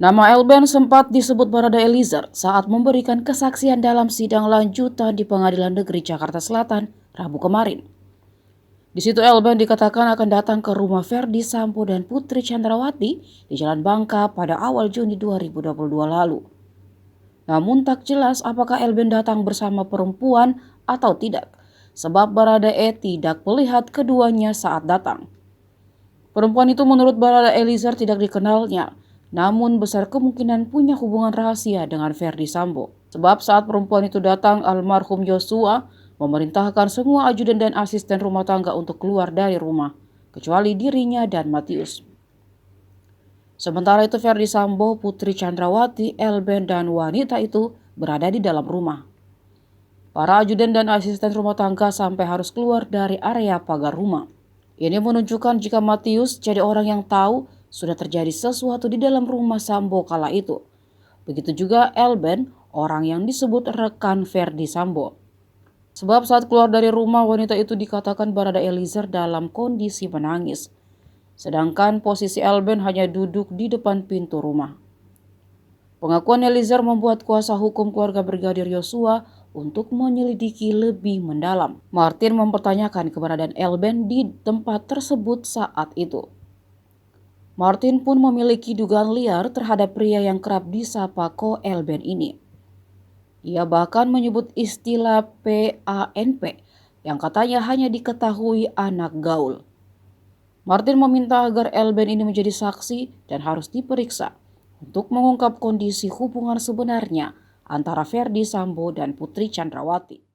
Nama Elben sempat disebut Barada Eliezer saat memberikan kesaksian dalam sidang lanjutan di Pengadilan Negeri Jakarta Selatan, Rabu kemarin. Di situ Elben dikatakan akan datang ke rumah Ferdi Sambo dan Putri Chandrawati di Jalan Bangka pada awal Juni 2022 lalu. Namun tak jelas apakah Elben datang bersama perempuan atau tidak, sebab Barada E tidak melihat keduanya saat datang. Perempuan itu menurut Barada Eliezer tidak dikenalnya, namun besar kemungkinan punya hubungan rahasia dengan Ferdi Sambo. Sebab saat perempuan itu datang, almarhum Yosua memerintahkan semua ajudan dan asisten rumah tangga untuk keluar dari rumah, kecuali dirinya dan Matius. Sementara itu Ferdi Sambo, Putri Chandrawati, Elben, dan wanita itu berada di dalam rumah. Para ajudan dan asisten rumah tangga sampai harus keluar dari area pagar rumah. Ini menunjukkan jika Matius jadi orang yang tahu sudah terjadi sesuatu di dalam rumah Sambo kala itu. Begitu juga Elben, orang yang disebut rekan Ferdi Sambo. Sebab saat keluar dari rumah, wanita itu dikatakan Barada Eliezer dalam kondisi menangis. Sedangkan posisi Elben hanya duduk di depan pintu rumah. Pengakuan Eliezer membuat kuasa hukum keluarga Brigadir Yosua untuk menyelidiki lebih mendalam. Martin mempertanyakan keberadaan Elben di tempat tersebut saat itu. Martin pun memiliki dugaan liar terhadap pria yang kerap disapa Ko Elben ini. Ia bahkan menyebut istilah PANP yang katanya hanya diketahui anak gaul. Martin meminta agar Elben ini menjadi saksi dan harus diperiksa untuk mengungkap kondisi hubungan sebenarnya antara Ferdi Sambo dan Putri Chandrawati.